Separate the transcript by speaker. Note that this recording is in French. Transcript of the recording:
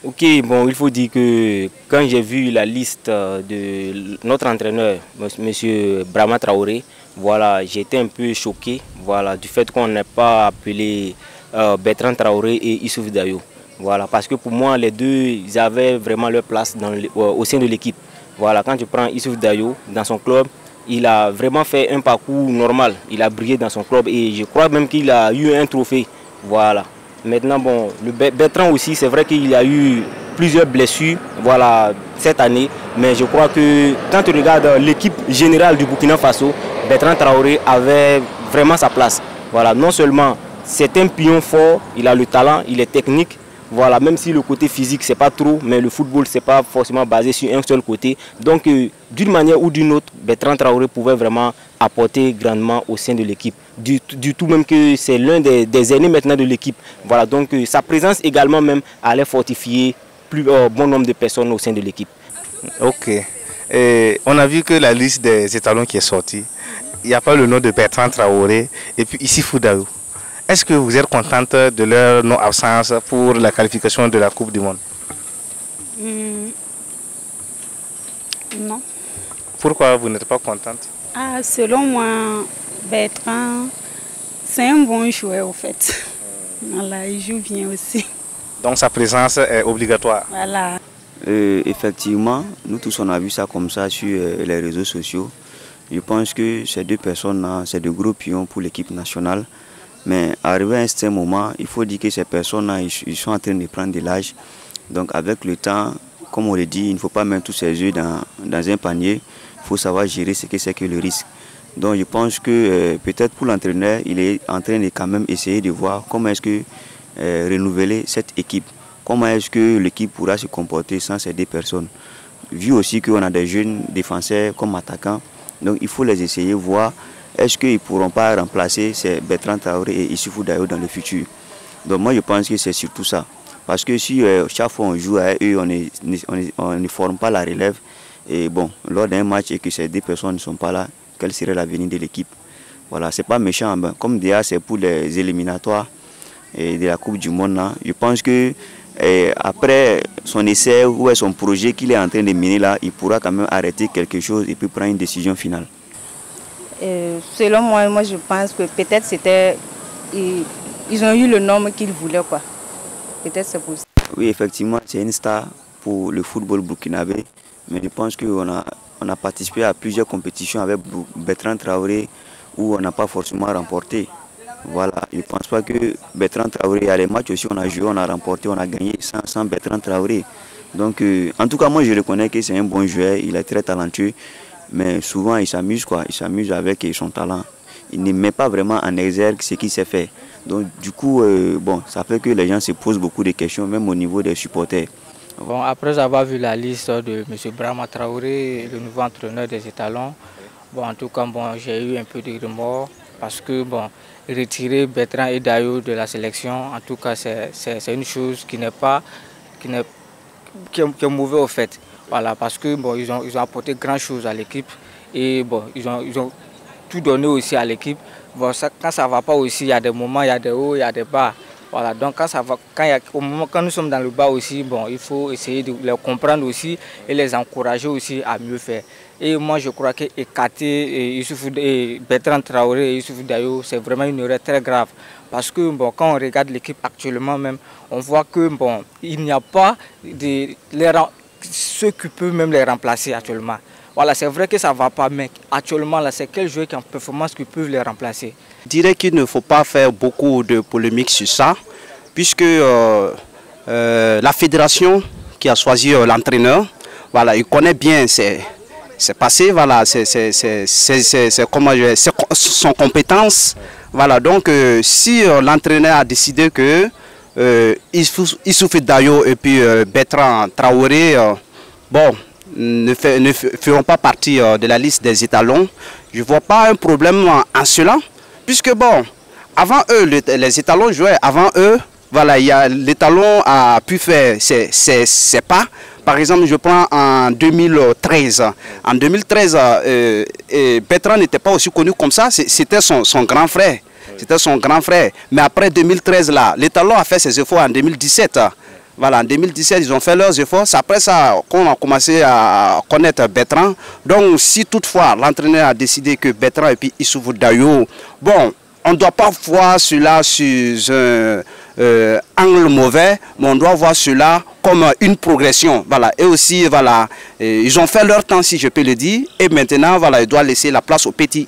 Speaker 1: Ok, bon, il faut dire que quand j'ai vu la liste de notre entraîneur, monsieur Brahma Traoré, voilà, j'étais un peu choqué, voilà, du fait qu'on n'ait pas appelé Bertrand Traoré et Issouf Dayo. Voilà, parce que pour moi, les deux, ils avaient vraiment leur place au sein de l'équipe. Voilà, quand tu prends Issouf Dayo dans son club, il a vraiment fait un parcours normal. Il a brillé dans son club et je crois même qu'il a eu un trophée. Voilà. Maintenant, bon, le Bertrand aussi, c'est vrai qu'il y a eu plusieurs blessures, voilà, cette année. Mais je crois que quand tu regardes l'équipe générale du Burkina Faso, Bertrand Traoré avait vraiment sa place. Voilà, non seulement c'est un pion fort, il a le talent, il est technique. Voilà, même si le côté physique, c'est pas trop, mais le football, c'est pas forcément basé sur un seul côté. Donc, d'une manière ou d'une autre, Bertrand Traoré pouvait vraiment apporter grandement au sein de l'équipe. Du tout même que c'est l'un des aînés maintenant de l'équipe. Voilà, donc sa présence également même allait fortifier bon nombre de personnes au sein de l'équipe.
Speaker 2: Ok. Et on a vu que la liste des étalons qui est sortie, il n'y a pas le nom de Bertrand Traoré et puis Issoufou Dayo. Est-ce que vous êtes contente de leur non-absence pour la qualification de la Coupe du Monde?
Speaker 3: Non.
Speaker 2: Pourquoi vous n'êtes pas contente?
Speaker 3: Selon moi, Bertrand, c'est un bon joueur au fait. Voilà, il joue bien aussi.
Speaker 2: Donc sa présence est obligatoire?
Speaker 3: Voilà.
Speaker 4: Effectivement, nous tous on a vu ça comme ça sur les réseaux sociaux. Je pense que ces deux personnes-là, c'est de gros pions pour l'équipe nationale. Mais arrivé à un certain moment, il faut dire que ces personnes-là, ils sont en train de prendre de l'âge. Donc avec le temps, comme on le dit, il ne faut pas mettre tous ses œufs dans un panier. Il faut savoir gérer ce que c'est que le risque. Donc je pense que peut-être pour l'entraîneur, il est en train de quand même essayer de voir comment est-ce que renouveler cette équipe. Comment est-ce que l'équipe pourra se comporter sans ces deux personnes. Vu aussi qu'on a des jeunes défenseurs comme attaquants, donc il faut les essayer, voir est-ce qu'ils ne pourront pas remplacer ces Bertrand Traoré et Issoufou Dayo dans le futur. Donc moi je pense que c'est surtout ça. Parce que si chaque fois on joue à eux, on ne forme pas la relève. Et bon, lors d'un match et que ces deux personnes ne sont pas là, quel serait l'avenir de l'équipe? Voilà, c'est pas méchant. Ben, comme déjà c'est pour les éliminatoires de la Coupe du Monde, là, je pense que après son essai ou son projet qu'il est en train de mener là, il pourra quand même arrêter quelque chose et puis prendre une décision finale.
Speaker 5: Selon moi je pense que peut-être c'était... Ils ont eu le nom qu'ils voulaient quoi. Peut-être c'est pour ça.
Speaker 4: Oui, effectivement, c'est une star pour le football burkinabé. Mais je pense qu'on a participé à plusieurs compétitions avec Bertrand Traoré où on n'a pas forcément remporté. Voilà, je ne pense pas que Bertrand Traoré, il y a les matchs aussi, on a joué, on a remporté, on a gagné sans Bertrand Traoré. Donc, en tout cas, moi je reconnais que c'est un bon joueur, il est très talentueux. Mais souvent, il s'amuse quoi, il s'amuse avec son talent. Il ne met pas vraiment en exergue ce qu'il sait faire. Donc du coup, bon, ça fait que les gens se posent beaucoup de questions, même au niveau des supporters.
Speaker 6: Bon, après avoir vu la liste de M. Brahma Traoré, le nouveau entraîneur des étalons, bon, en tout cas, bon, j'ai eu un peu de remords parce que bon, retirer Bertrand et Dayo de la sélection, en tout cas, c'est une chose qui est mauvaise au fait. Voilà, parce que bon, ils ont apporté grand chose à l'équipe et bon, ils ont tout donné aussi à l'équipe. Bon, quand ça ne va pas aussi, il y a des moments, il y a des hauts, il y a des bas. Voilà, donc quand nous sommes dans le bas aussi, bon, il faut essayer de les comprendre aussi et les encourager aussi à mieux faire. Et moi, je crois qu'écarter Bertrand Traoré et Issoufou Dayo, c'est vraiment une erreur très grave. Parce que bon, quand on regarde l'équipe actuellement même, on voit que bon, il n'y a pas ceux qui peuvent même les remplacer actuellement. Voilà, c'est vrai que ça ne va pas, mais actuellement, c'est quels joueurs qui ont performance qui peuvent les remplacer?
Speaker 7: Je dirais qu'il ne faut pas faire beaucoup de polémiques sur ça, puisque la fédération qui a choisi l'entraîneur, voilà, il connaît bien ses passés, voilà, son compétence. Voilà, donc si l'entraîneur a décidé que Issoufou Dayo et puis Bertrand Traoré, bon, ne feront pas partie de la liste des étalons, je ne vois pas un problème en cela, puisque bon, avant eux, les étalons jouaient, avant eux, voilà, l'étalon a pu faire ses pas. Par exemple, je prends en 2013. En 2013, Bertrand n'était pas aussi connu comme ça, c'était son grand frère. C'était son grand frère. Mais après 2013, l'étalon a fait ses efforts en 2017. Voilà, en 2017, ils ont fait leurs efforts. C'est après ça qu'on a commencé à connaître Bertrand. Donc, si toutefois l'entraîneur a décidé que Bertrand et puis Issoufou Dayo, bon, on ne doit pas voir cela sur un angle mauvais, mais on doit voir cela comme une progression. Voilà. Et aussi, voilà, ils ont fait leur temps, si je peux le dire. Et maintenant, voilà, ils doivent laisser la place aux petits.